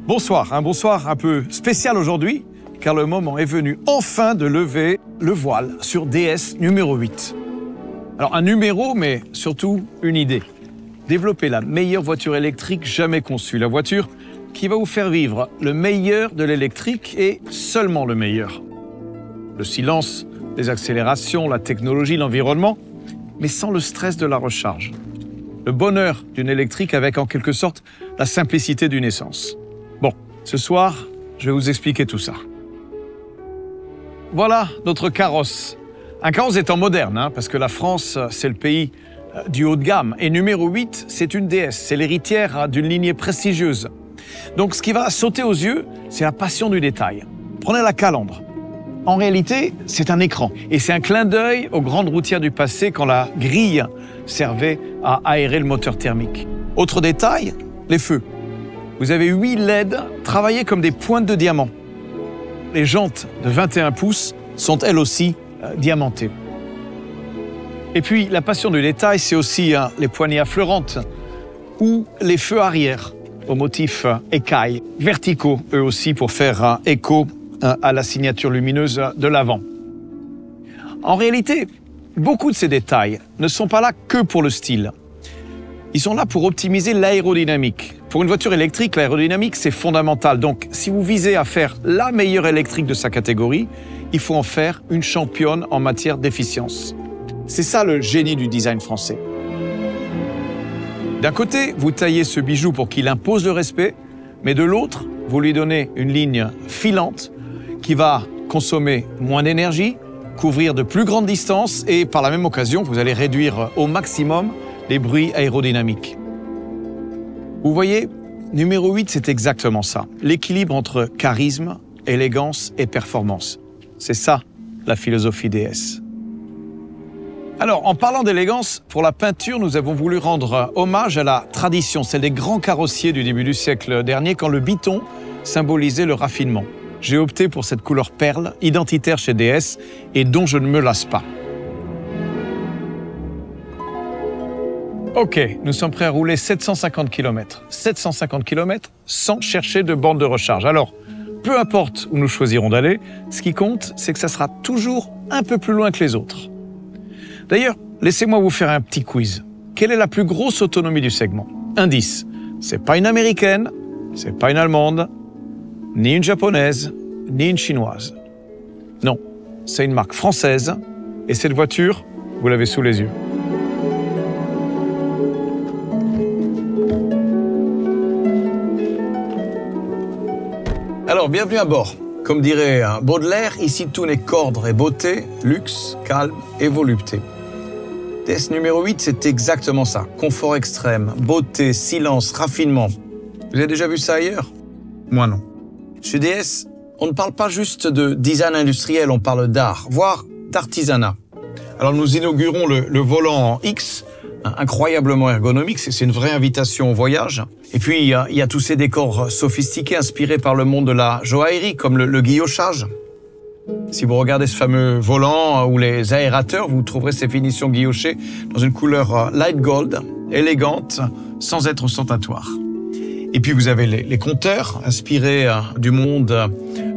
Bonsoir, un bonsoir un peu spécial aujourd'hui, car le moment est venu enfin de lever le voile sur DS numéro 8. Alors un numéro, mais surtout une idée. Développer la meilleure voiture électrique jamais conçue, la voiture qui va vous faire vivre le meilleur de l'électrique et seulement le meilleur. Le silence, les accélérations, la technologie, l'environnement, mais sans le stress de la recharge. Le bonheur d'une électrique avec en quelque sorte la simplicité d'une essence. Bon, ce soir, je vais vous expliquer tout ça. Voilà notre carrosse. Un carrosse étant moderne, parce que la France, c'est le pays du haut de gamme. Et numéro 8, c'est une DS, c'est l'héritière d'une lignée prestigieuse. Donc ce qui va sauter aux yeux, c'est la passion du détail. Prenez la calandre. En réalité, c'est un écran. Et c'est un clin d'œil aux grandes routières du passé quand la grille servait à aérer le moteur thermique. Autre détail, les feux. Vous avez 8 LED travaillés comme des pointes de diamant. Les jantes de 21 pouces sont elles aussi diamantées. Et puis, la passion du détail, c'est aussi les poignées affleurantes ou les feux arrière au motif écaille, verticaux, eux aussi, pour faire écho à la signature lumineuse de l'avant. En réalité, beaucoup de ces détails ne sont pas là que pour le style. Ils sont là pour optimiser l'aérodynamique. Pour une voiture électrique, l'aérodynamique, c'est fondamental. Donc, si vous visez à faire la meilleure électrique de sa catégorie, il faut en faire une championne en matière d'efficience. C'est ça le génie du design français. D'un côté, vous taillez ce bijou pour qu'il impose le respect, mais de l'autre, vous lui donnez une ligne filante qui va consommer moins d'énergie, couvrir de plus grandes distances et par la même occasion, vous allez réduire au maximum les bruits aérodynamiques. Vous voyez, numéro 8, c'est exactement ça. L'équilibre entre charisme, élégance et performance. C'est ça, la philosophie DS. Alors, en parlant d'élégance, pour la peinture, nous avons voulu rendre hommage à la tradition, celle des grands carrossiers du début du siècle dernier, quand le biton symbolisait le raffinement. J'ai opté pour cette couleur perle, identitaire chez DS, et dont je ne me lasse pas. Ok, nous sommes prêts à rouler 750 km. 750 km sans chercher de borne de recharge. Alors, peu importe où nous choisirons d'aller, ce qui compte, c'est que ça sera toujours un peu plus loin que les autres. D'ailleurs, laissez-moi vous faire un petit quiz. Quelle est la plus grosse autonomie du segment? Indice, c'est pas une américaine, c'est pas une allemande, ni une japonaise, ni une chinoise. Non, c'est une marque française, et cette voiture, vous l'avez sous les yeux. Alors, bienvenue à bord. Comme dirait Baudelaire, ici tout n'est qu'ordre et beauté, luxe, calme et volupté. DS numéro 8, c'est exactement ça. Confort extrême, beauté, silence, raffinement. Vous avez déjà vu ça ailleurs? Moi non. Chez DS, on ne parle pas juste de design industriel, on parle d'art, voire d'artisanat. Alors nous inaugurons le volant en X, incroyablement ergonomique, c'est une vraie invitation au voyage. Et puis il y a tous ces décors sophistiqués inspirés par le monde de la joaillerie, comme le guillochage. Si vous regardez ce fameux volant ou les aérateurs, vous trouverez ces finitions guillochées dans une couleur light gold, élégante, sans être ostentatoire. Et puis vous avez les compteurs, inspirés du monde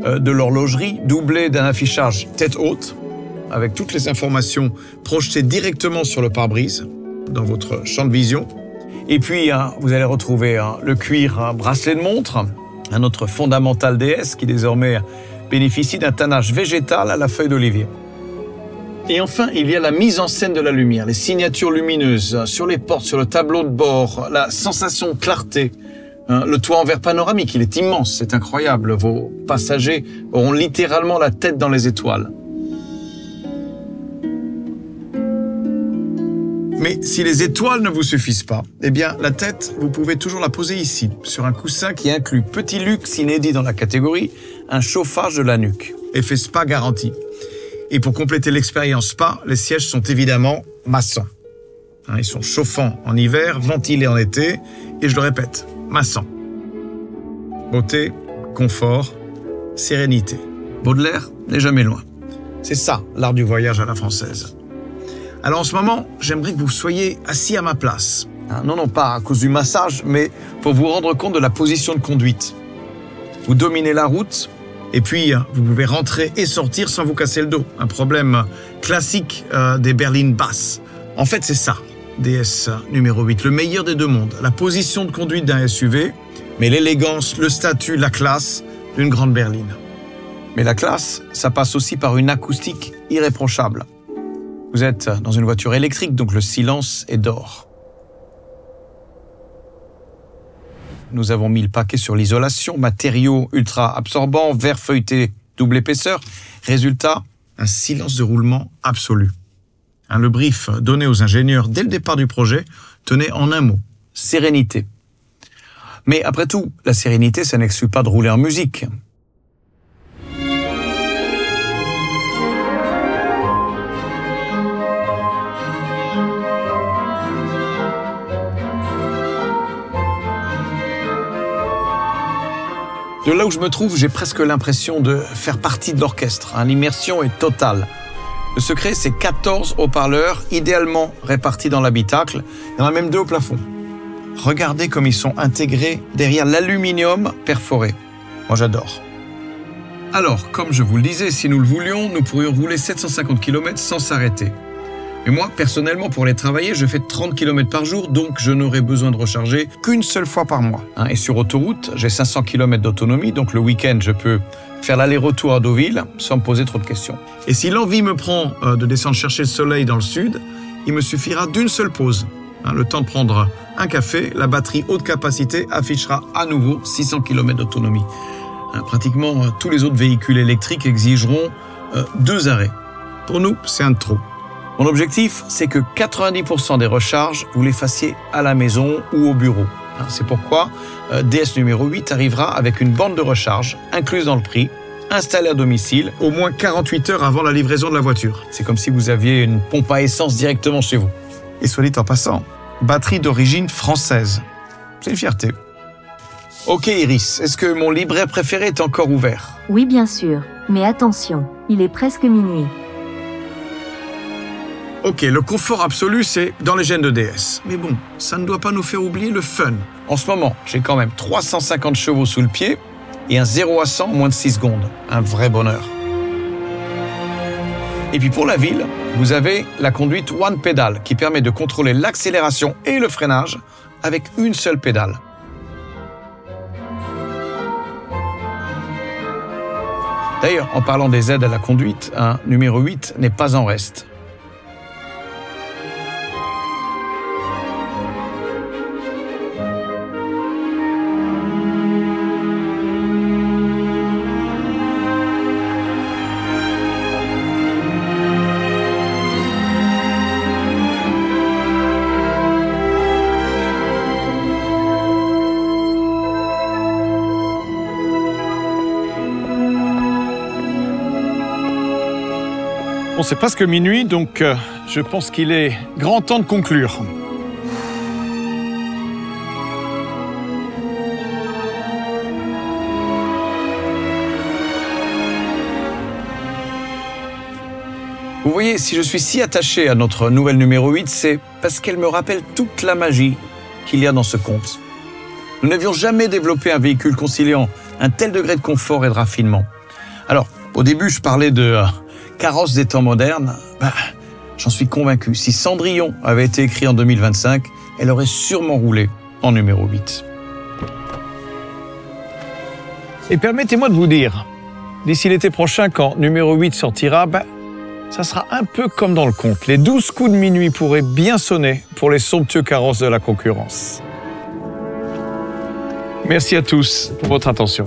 de l'horlogerie, doublés d'un affichage tête haute, avec toutes les informations projetées directement sur le pare-brise, dans votre champ de vision. Et puis vous allez retrouver le cuir bracelet de montre, un autre fondamental DS qui désormais bénéficie d'un tannage végétal à la feuille d'olivier. Et enfin, il y a la mise en scène de la lumière, les signatures lumineuses sur les portes, sur le tableau de bord, la sensation de clarté, le toit en verre panoramique, il est immense, c'est incroyable. Vos passagers auront littéralement la tête dans les étoiles. Mais si les étoiles ne vous suffisent pas, eh bien la tête, vous pouvez toujours la poser ici, sur un coussin qui inclut petit luxe inédit dans la catégorie, un chauffage de la nuque. Effet spa garanti. Et pour compléter l'expérience spa, les sièges sont évidemment maçons. Ils sont chauffants en hiver, ventilés en été, et je le répète, maçons. Beauté, confort, sérénité. Baudelaire n'est jamais loin. C'est ça, l'art du voyage à la française. Alors en ce moment, j'aimerais que vous soyez assis à ma place. Non, pas à cause du massage, mais pour vous rendre compte de la position de conduite. Vous dominez la route et puis vous pouvez rentrer et sortir sans vous casser le dos. Un problème classique des berlines basses. En fait, c'est ça, DS numéro 8, le meilleur des deux mondes. La position de conduite d'un SUV, mais l'élégance, le statut, la classe d'une grande berline. Mais la classe, ça passe aussi par une acoustique irréprochable. Vous êtes dans une voiture électrique, donc le silence est d'or. Nous avons mis le paquet sur l'isolation, matériaux ultra absorbants, verre feuilleté double épaisseur. Résultat, un silence de roulement absolu. Le brief donné aux ingénieurs dès le départ du projet tenait en un mot, sérénité. Mais après tout, la sérénité, ça n'exclut pas de rouler en musique. De là où je me trouve, j'ai presque l'impression de faire partie de l'orchestre. L'immersion est totale. Le secret, c'est 14 haut-parleurs, idéalement répartis dans l'habitacle. Il y en a même 2 au plafond. Regardez comme ils sont intégrés derrière l'aluminium perforé. Moi, j'adore. Alors, comme je vous le disais, si nous le voulions, nous pourrions rouler 750 km sans s'arrêter. Mais moi, personnellement, pour les travailler, je fais 30 km par jour, donc je n'aurai besoin de recharger qu'une seule fois par mois. Et sur autoroute, j'ai 500 km d'autonomie, donc le week-end, je peux faire l'aller-retour à Deauville sans me poser trop de questions. Et si l'envie me prend de descendre chercher le soleil dans le sud, il me suffira d'une seule pause. Le temps de prendre un café, la batterie haute capacité affichera à nouveau 600 km d'autonomie. Pratiquement tous les autres véhicules électriques exigeront 2 arrêts. Pour nous, c'est un de trop. Mon objectif, c'est que 90% des recharges, vous les fassiez à la maison ou au bureau. C'est pourquoi DS numéro 8 arrivera avec une borne de recharge incluse dans le prix, installée à domicile, au moins 48 heures avant la livraison de la voiture. C'est comme si vous aviez une pompe à essence directement chez vous. Et soit dit en passant, batterie d'origine française. C'est une fierté. Ok Iris, est-ce que mon livret préféré est encore ouvert? Oui, bien sûr. Mais attention, il est presque minuit. Ok, le confort absolu, c'est dans les gènes de DS. Mais bon, ça ne doit pas nous faire oublier le fun. En ce moment, j'ai quand même 350 chevaux sous le pied et un 0 à 100 en moins de 6 secondes. Un vrai bonheur. Et puis pour la ville, vous avez la conduite One Pedal qui permet de contrôler l'accélération et le freinage avec une seule pédale. D'ailleurs, en parlant des aides à la conduite, un numéro 8 n'est pas en reste. Bon, c'est presque minuit, donc je pense qu'il est grand temps de conclure. Vous voyez, si je suis si attaché à notre nouvelle numéro 8, c'est parce qu'elle me rappelle toute la magie qu'il y a dans ce conte. Nous n'avions jamais développé un véhicule conciliant un tel degré de confort et de raffinement. Alors, au début, je parlais de carrosse des temps modernes. J'en suis convaincu. Si Cendrillon avait été écrit en 2025, elle aurait sûrement roulé en numéro 8. Et permettez-moi de vous dire, d'ici l'été prochain, quand numéro 8 sortira, ça sera un peu comme dans le conte. Les 12 coups de minuit pourraient bien sonner pour les somptueux carrosses de la concurrence. Merci à tous pour votre attention.